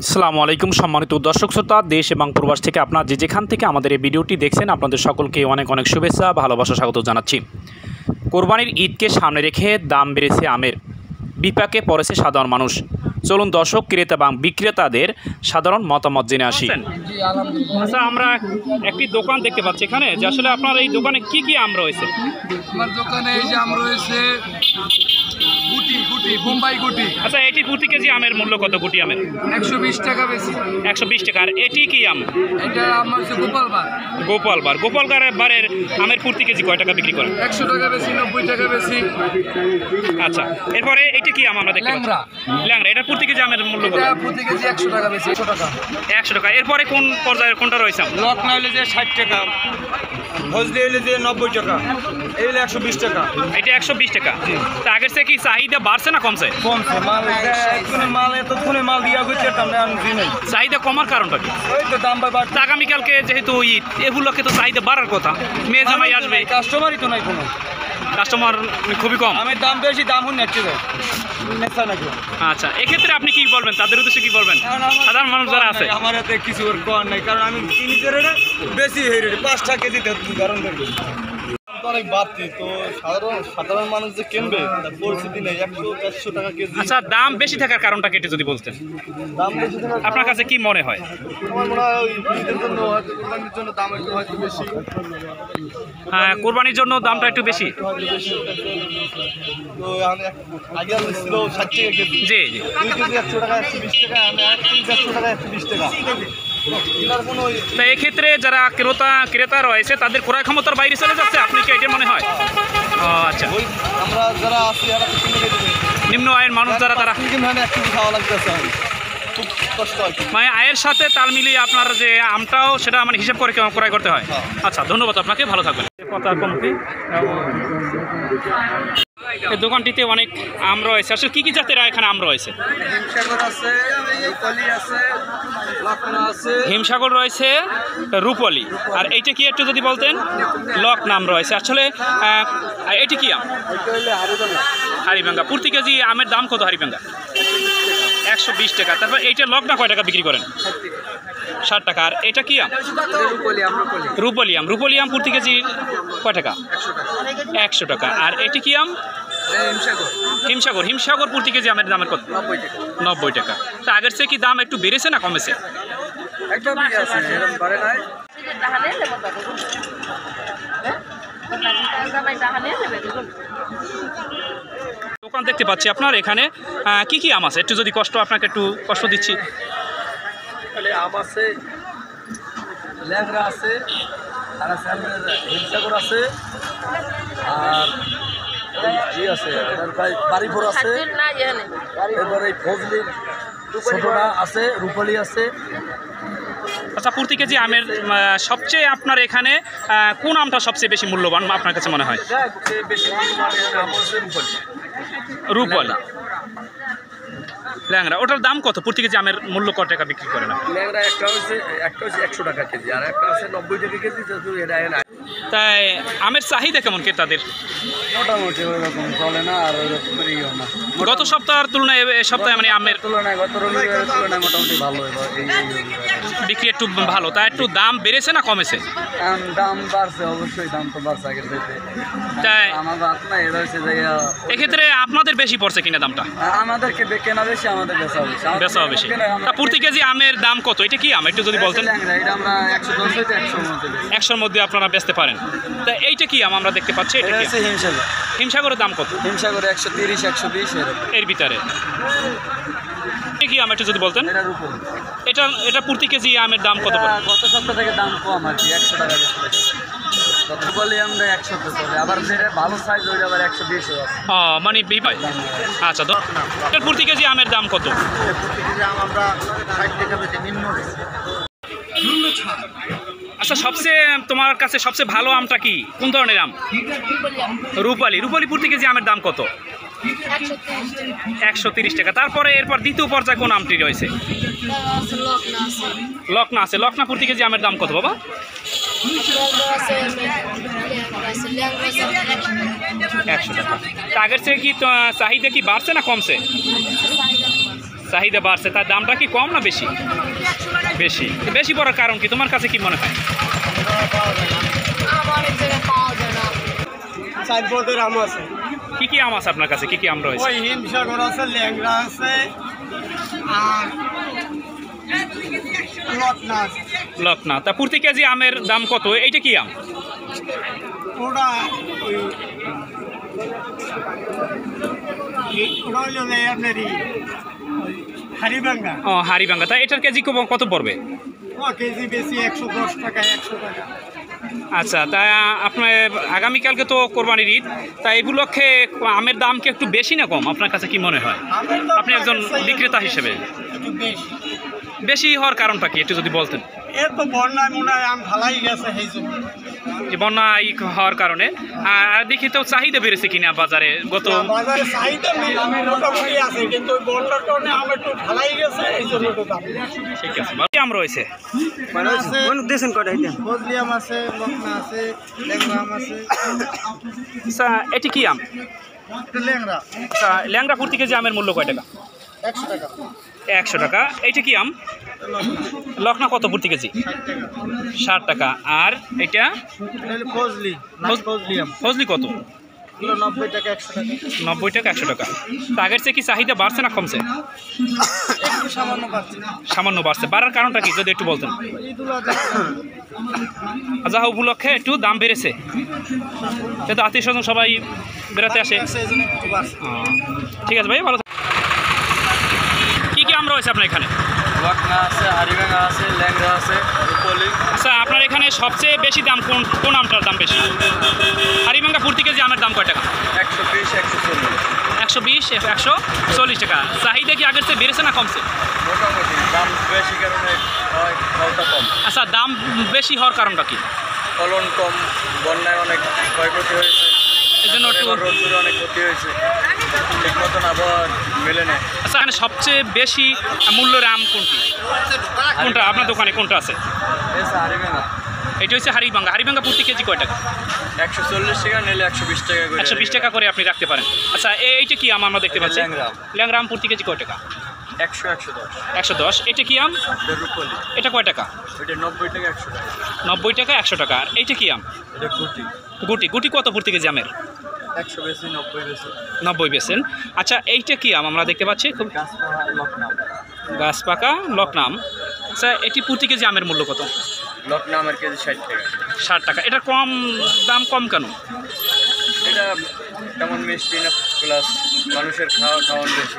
আসসালামু আলাইকুম সম্মানিত দর্শক শ্রোতা, দেশ এবং প্রবাস থেকে আপনারা যেখান থেকে আমাদের এই ভিডিওটি দেখছেন আপনাদের সকলকে অনেক অনেক শুভেচ্ছা, ভালোবাসা, স্বাগত জানাচ্ছি। কোরবানির ঈদকে সামনে রেখে দাম বেড়েছে আমের, বিপাকে পড়েছে সাধারণ মানুষ। চলুন দর্শক, ক্রেতা এবং বিক্রেতাদের সাধারণ মতামত জেনে আসি। আচ্ছা, আমরা একটি দোকান দেখতে পাচ্ছি এখানে, যে আসলে আপনার এই দোকানে কি কি আম রয়েছে? আমার দোকানে এই যে আম রয়েছে গুটি বোম্বাই গুটি। আচ্ছা, এটি প্রতি কেজি আমের মূল্য কত? গুটি আমের 120 টাকা বেশি। 120 টাকা। আর এটি কি আম? এটা আমার হচ্ছে গোপালবার বারের আমের প্রতি কেজি কয় টাকা বিক্রি করেন? 100 টাকা বেশি, 90 টাকা বেশি। আচ্ছা, এরপরে এটা কি আম আমরা দেখতে পাচ্ছি? ল্যাংড়া। এটা প্রতি কেজি আমের মূল্য কত? এটা প্রতি কেজি 100 টাকা বেশি। 100 টাকা। 100 টাকা। এরপরে কোন পর্যায়ের কোনটা রয়েছে? লক না হলে যে 60 টাকা, ভজলি হলে যে 90 টাকা, এই হলে 120 টাকা। এটা 120 টাকা। তা আগের থেকে কি চাহিদা বাড়ছে না কমছে? কমছে। মাল এতক্ষণে মাল দিয়া হইতে আমরা দিই নাই। চাহিদা কমার কারণটা কি? ওই তো দাম বাড়ছে। আগামীকালকে যেহেতু ঈদ, এগুলোকে তো চাহিদা বাড়ার কথা। মেয়ে জামাই আসবে, কাস্টমারই তো নাই কোনো, কাস্টমার খুবই কম। আমি দাম বেশি, দাম হুন নাকি। আচ্ছা, এক্ষেত্রে আপনি কি বলবেন? তাদের উদ্দেশ্যে কি বলবেন? সাধারণ মানুষ যারা আছে, আমার হাতে কিছু করার নাই, কারণ আমি কিনি বেশি হয়ে রে 5 কেজি কারণ অনেক বাড়তি। তো সাধারণ মানুষ যে কিনবে তার পরিস্থিতি নেই। 100-150 টাকা কেজি। আচ্ছা, দাম বেশি থাকার কারণটা কেটে যদি বলতেন, দাম বেশি থাকার আপনার কাছে কি মনে হয়? আমার মনে হয় ওই ঈদের জন্য হয়তো কোরবানির জন্য দাম একটু হয়তো বেশি। হ্যাঁ, কোরবানির জন্য দামটা একটু বেশি। তো আগে ছিল 60 টাকা কেজি। জি জি। 2 কেজি 100 টাকা, 120 টাকা। আমি 1 কেজি 100 টাকা, 120 টাকা। তা এক্ষেত্রে যারা ক্রেতা রয়েছে তাদের ক্রয় ক্ষমতার বাইরে চলে যাচ্ছে, আপনি কি এটা মনে হয়? আচ্ছা, ওই আমরা যারা আছি এরা তো কিনে দেবে। নিম্ন আয়ের মানুষ যারা, তারা একটু খাওয়া লাগতেছে, খুব কষ্ট হয়। মানে আয়ের সাথে তাল মিলিয়ে আপনার যে আমটাও সেটা মানে হিসাব করে ক্রয় করতে হয়। আচ্ছা, ধন্যবাদ আপনাকে, ভালো থাকবেন। এই দোকানটিতে অনেক আম রয়েছে। আসলে কি কি জাতের এখানে আম রয়েছে? হিমসাগর আছে, রূপালী আছে, লকনা আছে। হিমসাগর রয়েছে, রূপালী। আর এইটা কি একটু যদি বলতেন? লক নাম রয়েছে। আসলে এটি কি আম? হাড়িভাঙ্গা। প্রতি কেজি আমের দাম কত হাড়িভাঙ্গা? 120 টাকা। তারপর এইটা লকনা কয় টাকা বিক্রি করেন? 60 টাকা। আর এটা কি আম? রূপালী আম প্রতি কেজি কয় টাকা? 100 টাকা। আর এটি কি আম? হিমসাগর প্রতি কেজি আমের দামের কত? 90 টাকা। তা আগের চেয়ে কি দাম একটু বেড়েছে না কমেছে? দোকান দেখতে পাচ্ছি আপনার এখানে, কি কি আম আছে একটু যদি আপনাকে একটু কষ্ট দিচ্ছি। আম আছে, ল্যাংড়া আছে, আর আছে হিমসাগর আছে, আর আছে বাড়িপুর আছে, এরপরে ফজলি ছোটটা আছে, রূপালী আছে। আচ্ছা, প্রতি কেজি আমের সবচেয়ে আপনার এখানে কোন আমটা সবচেয়ে বেশি মূল্যবান আপনার কাছে মনে হয়? রূপালী। ল্যাংড়া, ওটার দাম কত? প্রতি কেজি আমের মূল্য কত টাকা বিক্রি করে না? ল্যাংড়া একটা হচ্ছে 100 টাকা কেজি, আর একটা আছে 90 টাকা কেজি। তাই আমের চাহিদা কেমন ক্রেতাদের? মোটামুটি ওইরকম চলে না, আর ওইরকম না। গত সপ্তাহের তুলনায় এ সপ্তাহে মানে আমের তুলনায় গত রবিবারের তুলনায় মোটামুটি ভালো বিক্রি একটু ভালো। তা একটু দাম বেড়েছে না কমেছে? দাম বাড়ছে, অবশ্যই দাম তো বাড়ছে আগের থেকে। তাই আমার বাদ না, এটা হচ্ছে এক্ষেত্রে আপনাদের বেশি পড়ছে কিনা দামটা? আমাদেরকে কেনা বেশি, আমাদের বেচাও বেশি। তা প্রতি কেজি আমের দাম কত? এটা কি আম একটু যদি বলতেন? এটা আমরা 110 থেকে 100-র মধ্যে আপনারা বেচতে পারেন। তা এইটা কি আম আমরা দেখতে পাচ্ছি? এটা কি হিমসাগর। হিমসাগরের দাম কত? হিমসাগর 130-120 এর ভিতরে। কি আম একটু যদি বলতেন? এটা প্রতি কেজি আমের দাম কত? গত সপ্তাহ থেকে দাম কম আর কি, 100 টাকা বলি আমরা 100 চলে, আবার যেটা ভালো সাইজ ওইটা আবার 120 আছে। মানে ভাই, আচ্ছা, প্রতি কেজি আমের দাম কত? প্রতি কেজি আম আমরা 60 টাকা বেচে নিম্ন। আচ্ছা, তোমার কাছে সবচেয়ে ভালো আমটা কি? কোন ধরনের আম? রূপালী প্রতি কেজি আমের দাম কত? 130 টাকা। তারপরে এরপর দ্বিতীয় পর্যায়ে কোন আমটি রয়েছে? লকনা আছে। লকনা প্রতি কেজি আমের দাম কত বাবা? 100 টাকা। আগের থেকে কি চাহিদা কি বাড়ছে না কমছে? চাহিদা বাড়ছে, তার দামটা কি কম না বেশি? বেশি। বেশি পড়ার কারণ কি তোমার কাছে কি মনে হয়? সাইডবোর্ডের আম আছে। কি কি আম আছে আপনার কাছে? কি কি আম রয়েছে? ওই হিমসাগর আছে, ল্যাংড়া আছে, আর লটনা আছে। লকনা। তা প্রতি কেজি আমের দাম কত? এইটা কি আম? ওটা হইল আপনারই হারিবাঙ্গা। ও হাড়িভাঙ্গা। তা এটার কেজি কত পড়বে? ও কেজি বেশি 110 টাকা, 100 টাকা। আচ্ছা, তা আপনার আগামীকালকে তো কোরবানির ঈদ, তা এই উপলক্ষে আমের দাম কি একটু বেশি না কম আপনার কাছে কি মনে হয়? আপনি একজন বিক্রেতা হিসেবে একটু বেশি। বেশি হওয়ার কারণটা কি একটু যদি বলতেন? এর তো বন্যায় মনে হয় আম ফালাই গেছে সেই জন্য। যে বন্যা হওয়ার কারণে আর দেখি তো চাহিদা বেড়েছে কিনা বাজারে গত বাজারে চাহিদা মোটামুটি আছে, কিন্তু ওই বন্যার কারণে আম একটু ফালাই গেছে, এই জন্য একটু দাম। ঠিক আছে। কি আম রয়েছে? ফজলি আম আছে, লকনা আছে, ল্যাংড়া আম আছে। আচ্ছা, এটি কি আম? এটা ল্যাংড়া আচ্ছা, ল্যাংড়া প্রতি কেজি আমের মূল্য কয় টাকা? 100 টাকা। 100 টাকা। এইটা কি আম? লকনা কত প্রতি কেজি? 60 টাকা। আর এটা ফজলি ফজলি আম, ফজলি কত? 90 টাকা, 100 টাকা। 90 টাকা, 100 টাকা। তা আগের চেয়ে কি চাহিদা বাড়ছে না কমছে? একটু সামান্য পাচ্ছি। সামান্য বাড়ছে। বাড়ার কারণটা কি যদি একটু বলতেন? যা উপলক্ষে একটু দাম বেড়েছে, যেহেতু আত্মীয় স্বজন সবাই বেড়াতে আসে। ঠিক আছে ভাই, ভালো থাকবেন। কি কি আম রয়েছে আপনার এখানে? লকনা আছে, হারিভাঙ্গা আছে, ল্যাংড়া আছে, রূপলি। আচ্ছা, আপনার এখানে সবচেয়ে বেশি দাম কোন আমটার দাম বেশি? হাড়িভাঙ্গা প্রতি কেজি আমের দাম কয় টাকা? 120, 140। 120, 140 টাকা। চাহিদা কি আগের চেয়ে বেড়েছে না কমছে? মোটামুটি দাম বেশি কারণে হয়, ফলটা কম। আচ্ছা, দাম বেশি হওয়ার কারণটা কি? ফলন কম, বন্যায় অনেক ক্ষয়ক্ষতি হয়েছে, এই জন্য একটু রোদ্দুরে অনেক ক্ষতি হয়েছে, ঠিক মতন আবহাওয়া মেলে নেয়। আচ্ছা, এখানে সবচেয়ে বেশি মূল্যের আম কোনটি? কোনটা আপনার দোকানে কোনটা আছে? হারিভাঙ্গা এটা হচ্ছে হাড়িভাঙ্গা। হাড়িভাঙ্গা প্রতি কেজি কয় টাকা? 140 টাকা, নিলে 120 টাকা করে। 120 টাকা করে আপনি রাখতে পারেন। আচ্ছা, এইটা কি আম আমরা দেখতে পাচ্ছি? ল্যাংড়া আম। ল্যাংড়া আম প্রতি কেজি কয় টাকা? 100, 110। 110। এটা কি আম? এটা রূপলি, এটা কয় টাকা? এটা 90 টাকা, 100 টাকা। 90 টাকা, 100 টাকা। আর এইটা কি আম? এটা গুটি, গুটি। গুটি কত প্রতি কেজি আমের? 100 বেশি, 90 বেশি। 90 বেচেন। আচ্ছা, এইটা কি আম আমরা দেখতে পাচ্ছি? খুব গাছপালা লকনা, গাছ পাকা লকনা আম। আচ্ছা, এটি প্রতি কেজি আমের মূল্য কত? লকনা আমের কেজি 60 টাকা। 60 টাকা। এটা কম দাম কম কেন? এটা তেমন মিষ্টি না, প্লাস মানুষের খাওয়ান বেশি।